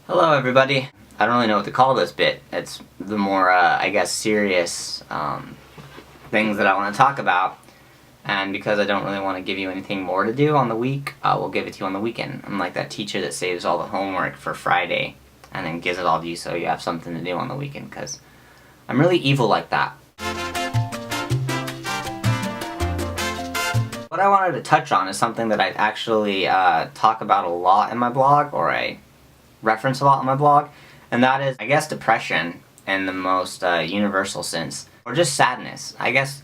Hello everybody. I don't really know what to call this bit. It's the more, I guess, serious things that I want to talk about. And because I don't really want to give you anything more to do on the week, I will give it to you on the weekend. I'm like that teacher that saves all the homework for Friday and then gives it all to you so you have something to do on the weekend, because I'm really evil like that. What I wanted to touch on is something that I actually talk about a lot in my blog, or I reference a lot in my blog, and that is, I guess, depression in the most universal sense, or just sadness. I guess,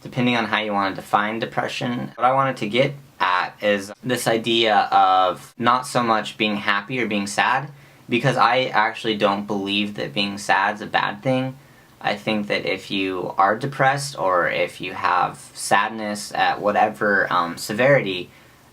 depending on how you want to define depression. What I wanted to get at is this idea of not so much being happy or being sad, because I actually don't believe that being sad is a bad thing. I think that if you are depressed, or if you have sadness at whatever severity,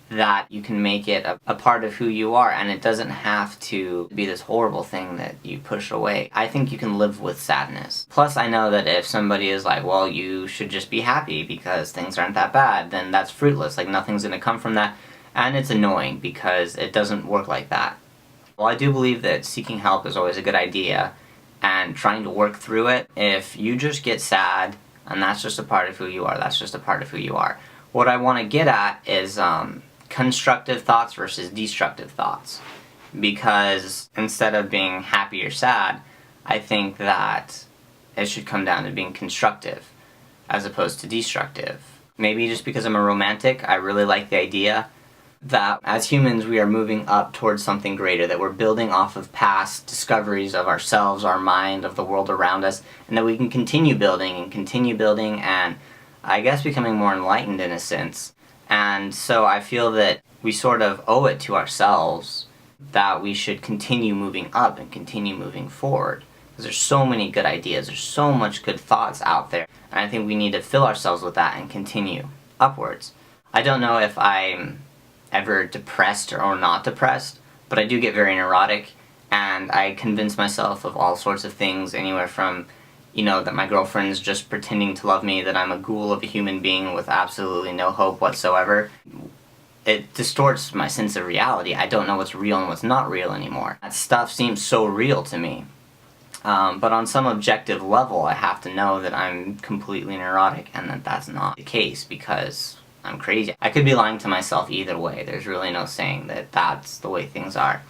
that you can make it a part of who you are, and it doesn't have to be this horrible thing that you push away. I think you can live with sadness. Plus, I know that if somebody is like, well, you should just be happy because things aren't that bad, then that's fruitless. Like, nothing's gonna come from that, and it's annoying because it doesn't work like that. Well, I do believe that seeking help is always a good idea, and trying to work through it. If you just get sad, and that's just a part of who you are, that's just a part of who you are. What I want to get at is, constructive thoughts versus destructive thoughts, because instead of being happy or sad, I think that it should come down to being constructive as opposed to destructive. Maybe just because I'm a romantic, I really like the idea that as humans we are moving up towards something greater, that we're building off of past discoveries of ourselves, our mind, of the world around us, and that we can continue building and I guess becoming more enlightened in a sense. And so I feel that we sort of owe it to ourselves that we should continue moving up and continue moving forward. Because there's so many good ideas, there's so much good thoughts out there, and I think we need to fill ourselves with that and continue upwards. I don't know if I'm ever depressed or not depressed, but I do get very neurotic, and I convince myself of all sorts of things, anywhere from that my girlfriend's just pretending to love me, that I'm a ghoul of a human being with absolutely no hope whatsoever. It distorts my sense of reality. I don't know what's real and what's not real anymore. That stuff seems so real to me. But on some objective level, I have to know that I'm completely neurotic and that that's not the case, because I'm crazy. I could be lying to myself either way. There's really no saying that that's the way things are.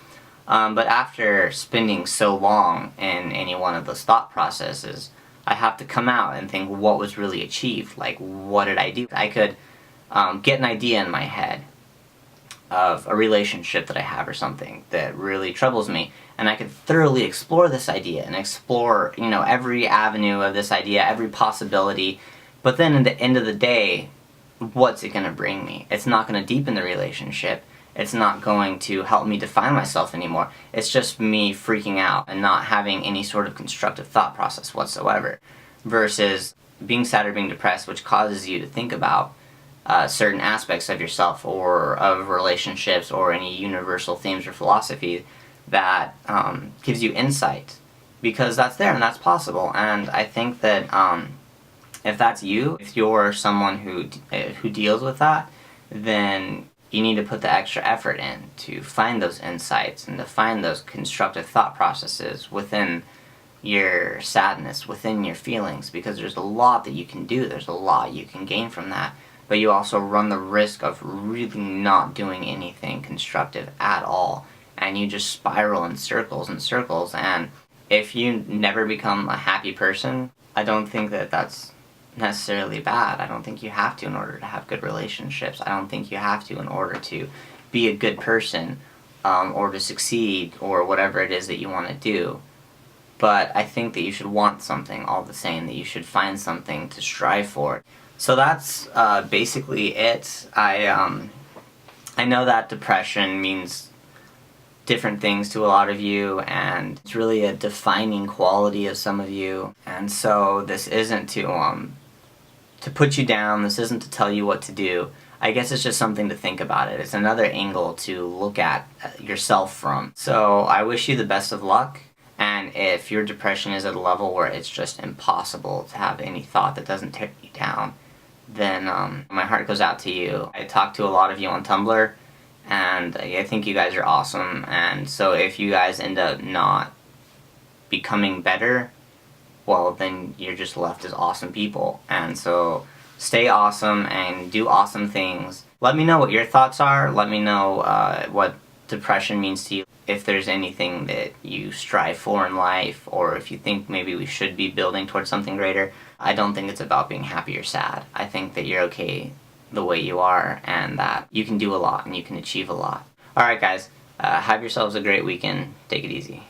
But after spending so long in any one of those thought processes, I have to come out and think, what was really achieved? Like, what did I do? I could get an idea in my head of a relationship that I have or something that really troubles me, and I could thoroughly explore this idea and explore, every avenue of this idea, every possibility. But then at the end of the day, what's it going to bring me? It's not going to deepen the relationship. It's not going to help me define myself anymore. It's just me freaking out and not having any sort of constructive thought process whatsoever. Versus being sad or being depressed, which causes you to think about certain aspects of yourself or of relationships or any universal themes or philosophy that gives you insight. Because that's there and that's possible. And I think that if that's you, if you're someone who deals with that, then you need to put the extra effort in to find those insights and to find those constructive thought processes within your sadness, within your feelings, because there's a lot that you can do, there's a lot you can gain from that, but you also run the risk of really not doing anything constructive at all, and you just spiral in circles and circles. And if you never become a happy person, I don't think that that's necessarily bad. I don't think you have to in order to have good relationships. I don't think you have to in order to be a good person, or to succeed, or whatever it is that you want to do. But I think that you should want something all the same, that you should find something to strive for. So that's basically it. I know that depression means different things to a lot of you, and it's really a defining quality of some of you. And so this isn't to put you down, this isn't to tell you what to do. I guess it's just something to think about it. It's another angle to look at yourself from. So I wish you the best of luck, and if your depression is at a level where it's just impossible to have any thought that doesn't tear you down, then my heart goes out to you. I talk to a lot of you on Tumblr, and I think you guys are awesome. And so if you guys end up not becoming better, well, then you're just left as awesome people. And so stay awesome and do awesome things. Let me know what your thoughts are. Let me know what depression means to you. If there's anything that you strive for in life, or if you think maybe we should be building towards something greater. I don't think it's about being happy or sad. I think that you're okay the way you are, and that you can do a lot and you can achieve a lot. Alright guys, have yourselves a great weekend. Take it easy.